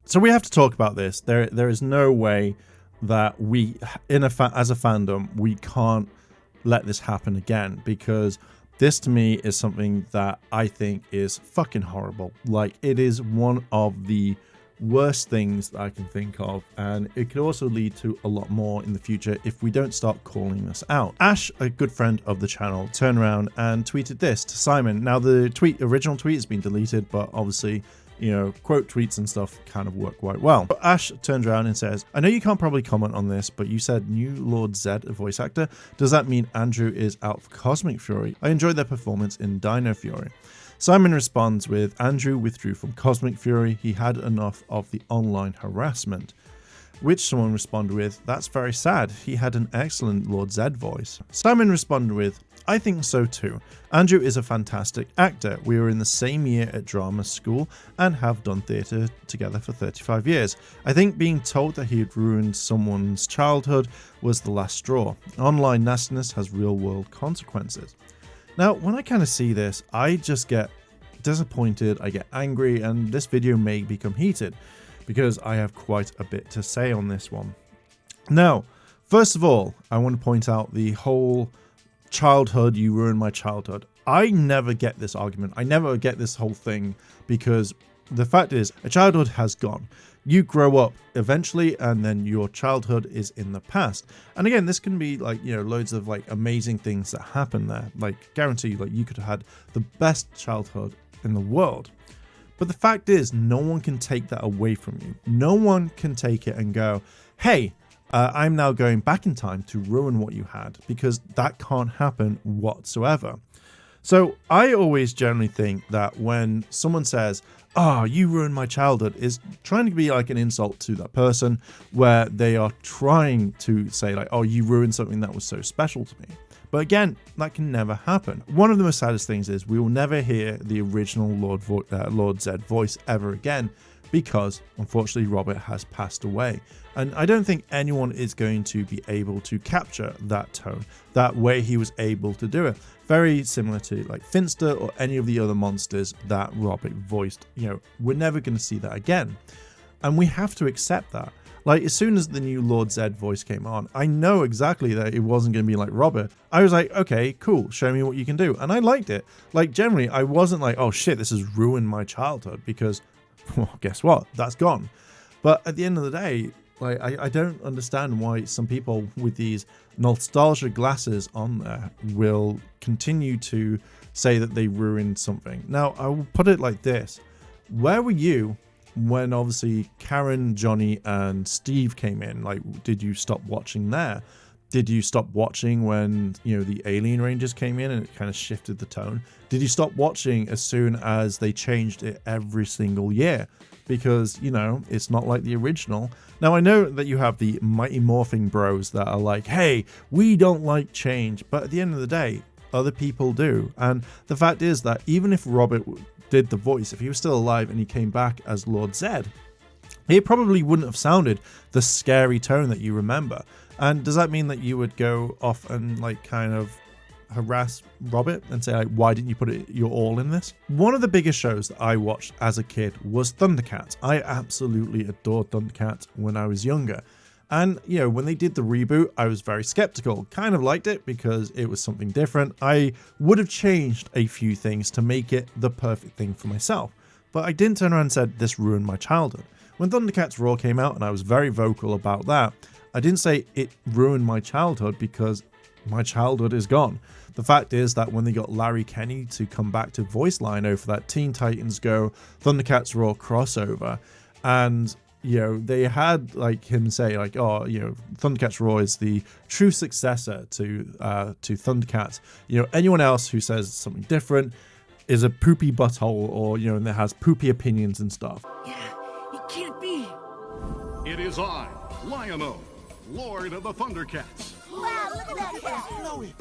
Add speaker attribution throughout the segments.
Speaker 1: So we have to talk about this. There is no way that we, as a fandom, we can't let this happen again, because this to me is something that I think is fucking horrible. Like, it is one of the worst things that I can think of, and it could also lead to a lot more in the future if we don't start calling this out. Ash, a good friend of the channel, turned around and tweeted this to Simon. Now, the original tweet has been deleted, but obviously, you know, quote tweets and stuff kind of work quite well. But Ash turns around and says, I know you can't probably comment on this, but you said new Lord Zedd, a voice actor. Does that mean Andrew is out for Cosmic Fury? I enjoyed their performance in Dino Fury. Simon responds with, Andrew withdrew from Cosmic Fury. He had enough of the online harassment. Which someone responded with, that's very sad. He had an excellent Lord Zedd voice. Simon responded with, I think so too. Andrew is a fantastic actor. We were in the same year at drama school and have done theatre together for 35 years. I think being told that he had ruined someone's childhood was the last straw. Online nastiness has real world consequences. Now, when I kind of see this, I just get disappointed, I get angry, and this video may become heated because I have quite a bit to say on this one. Now, first of all, I want to point out the whole childhood, you ruined my childhood. I never get this argument. I never get this whole thing, because the fact is, a childhood has gone. You grow up eventually, and then your childhood is in the past. And again, this can be like, you know, loads of like amazing things that happen there. Like, guarantee you, like, you could have had the best childhood in the world. But the fact is, no one can take that away from you. No one can take it and go, hey, I'm now going back in time to ruin what you had, because that can't happen whatsoever. So I always generally think that when someone says, oh, you ruined my childhood, is trying to be like an insult to that person, where they are trying to say like, oh, you ruined something that was so special to me. But again, that can never happen. One of the most saddest things is we will never hear the original Lord Zedd voice ever again, because unfortunately Robert has passed away. And I don't think anyone is going to be able to capture that tone, that way he was able to do it. Very similar to like Finster or any of the other monsters that Robert voiced. You know, we're never going to see that again. And we have to accept that. Like, as soon as the new Lord Zedd voice came on, I know exactly that it wasn't going to be like Robert. I was like, okay, cool, show me what you can do. And I liked it. Like, generally, I wasn't like, oh shit, this has ruined my childhood, because, well, guess what? That's gone. But at the end of the day, like, I don't understand why some people with these nostalgia glasses on there will continue to say that they ruined something. Now, I will put it like this. Where were you when obviously Karen, Johnny, and Steve came in? Like, did you stop watching there? Did you stop watching when, you know, the Alien Rangers came in and it kind of shifted the tone? Did you stop watching as soon as they changed it every single year? Because, you know, it's not like the original. Now, I know that you have the Mighty Morphing Bros that are like, hey, we don't like change. But at the end of the day, other people do. And the fact is that even if Robert did the voice, if he was still alive and he came back as Lord Zedd, it probably wouldn't have sounded the scary tone that you remember. And does that mean that you would go off and like kind of harass Robert and say like, why didn't you put your all in this? One of the biggest shows that I watched as a kid was Thundercats. I absolutely adored Thundercats when I was younger. And, you know, when they did the reboot, I was very skeptical. Kind of liked it because it was something different. I would have changed a few things to make it the perfect thing for myself. But I didn't turn around and said, this ruined my childhood. When Thundercats Raw came out, and I was very vocal about that, I didn't say it ruined my childhood, because my childhood is gone. The fact is that when they got Larry Kenney to come back to voice Lino for that Teen Titans Go Thundercats Raw crossover, and, you know, they had like him say like, oh, you know, Thundercats Raw is the true successor to Thundercats. You know, anyone else who says something different is a poopy butthole, or, you know, and that has poopy opinions and stuff.
Speaker 2: Yeah, it can't be.
Speaker 3: It is I, Lion-O, Lord of the Thundercats.
Speaker 2: Wow, look at that cat.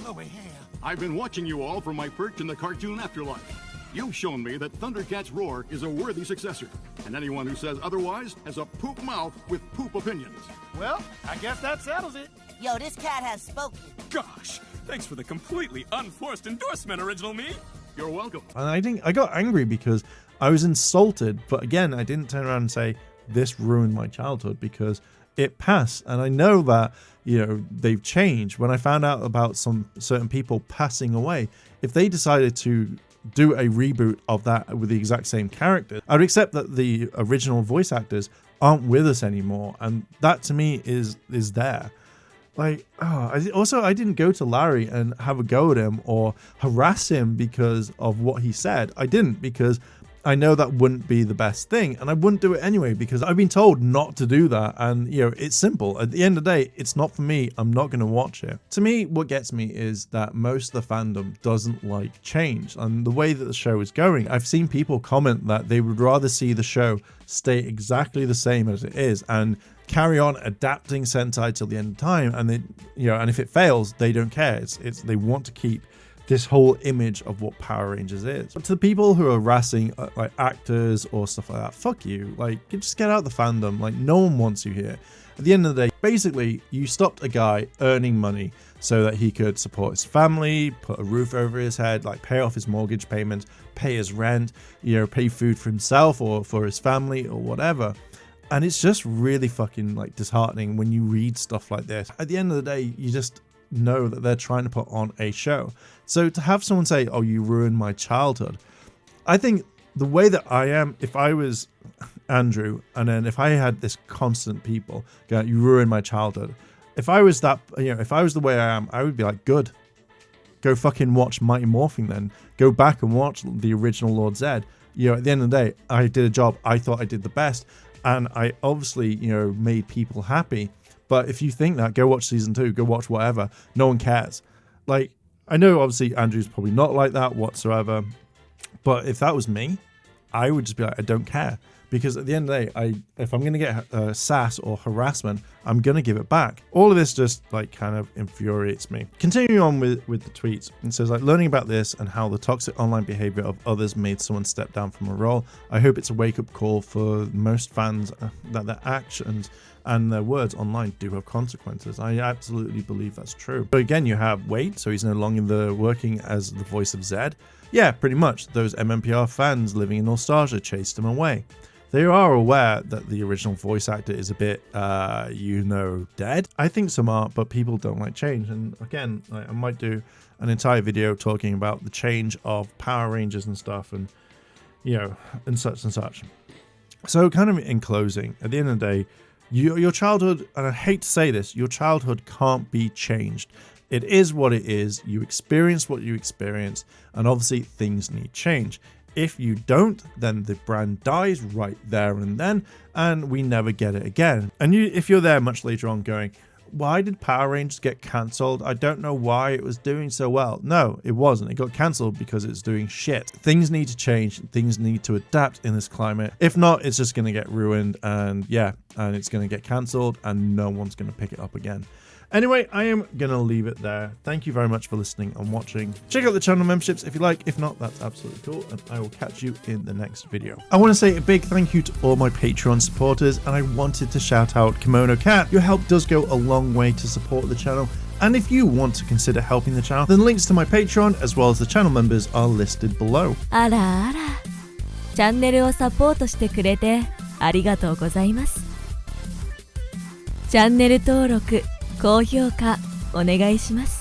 Speaker 4: Chloe, hair.
Speaker 3: I've been watching you all from my perch in the cartoon afterlife. You've shown me that Thundercats Roar is a worthy successor, and anyone who says otherwise has a poop mouth with poop opinions.
Speaker 4: Well, I guess that settles it.
Speaker 2: Yo, this cat has spoken.
Speaker 5: Gosh, thanks for the completely unforced endorsement, Original Me.
Speaker 3: You're welcome.
Speaker 1: And I got angry because I was insulted, but again, I didn't turn around and say, this ruined my childhood because it passed. And I know that, they've changed. When I found out about some certain people passing away, if they decided to do a reboot of that with the exact same character, I would accept that the original voice actors aren't with us anymore. And that to me is there. I didn't go to Larry and have a go at him or harass him because of what he said. I didn't, because I know that wouldn't be the best thing, and I wouldn't do it anyway because I've been told not to do that. And it's simple. At the end of the day, it's not for me. I'm not going to watch it. To me, what gets me is that most of the fandom doesn't like change, and the way that the show is going, I've seen people comment that they would rather see the show stay exactly the same as it is and carry on adapting Sentai till the end of time. And and if it fails, they don't care. It's they want to keep this whole image of what Power Rangers is. But to the people who are harassing like actors or stuff like that, fuck you. Like, just get out of the fandom. Like, no one wants you here. At the end of the day, basically, you stopped a guy earning money so that he could support his family, put a roof over his head, like pay off his mortgage payment, pay his rent, pay food for himself or for his family or whatever. And it's just really fucking like disheartening when you read stuff like this. At the end of the day, you just know that they're trying to put on a show. So to have someone say, oh, you ruined my childhood, I think the way that I am, if I was Andrew, and then if I had this constant people going, you ruined my childhood, if I was that, if I was the way I am, I would be like, good, go fucking watch Mighty Morphing then. Go back and watch the original Lord Zedd. At the end of the day, I did a job I thought I did the best, and I obviously, made people happy. But if you think that, go watch season 2, go watch whatever. No one cares. Like, I know obviously Andrew's probably not like that whatsoever, but if that was me, I would just be like, I don't care. Because at the end of the day, if I'm going to get sass or harassment, I'm going to give it back. All of this just like kind of infuriates me. Continuing on with the tweets, it says like, learning about this and how the toxic online behavior of others made someone step down from a role. I hope it's a wake-up call for most fans that their actions and their words online do have consequences. I absolutely believe that's true. But again, you have Wade, so he's no longer working as the voice of Zedd. Yeah, pretty much. Those MMPR fans living in nostalgia chased him away. They are aware that the original voice actor is a bit, dead. I think some are, but people don't like change. And again, I might do an entire video talking about the change of Power Rangers and stuff, and and such and such. So kind of in closing, at the end of the day, your childhood, and I hate to say this, your childhood can't be changed. It is what it is. You experience what you experience, and obviously things need change. If you don't, then the brand dies right there and then, and we never get it again. And if you're there much later on going, why did Power Rangers get cancelled? I don't know why it was doing so well. No, it wasn't. It got cancelled because it's doing shit. Things need to change. Things need to adapt in this climate. If not, it's just going to get ruined, and it's going to get cancelled, and no one's going to pick it up again. Anyway, I am going to leave it there. Thank you very much for listening and watching. Check out the channel memberships if you like. If not, that's absolutely cool, and I will catch you in the next video. I want to say a big thank you to all my Patreon supporters, and I wanted to shout out Kimono Cat. Your help does go a long way to support the channel, and if you want to consider helping the channel, then links to my Patreon as well as the channel members are listed below.
Speaker 6: あらあら、チャンネルをサポートしてくれてありがとうございます。チャンネル登録、高評価お願いします。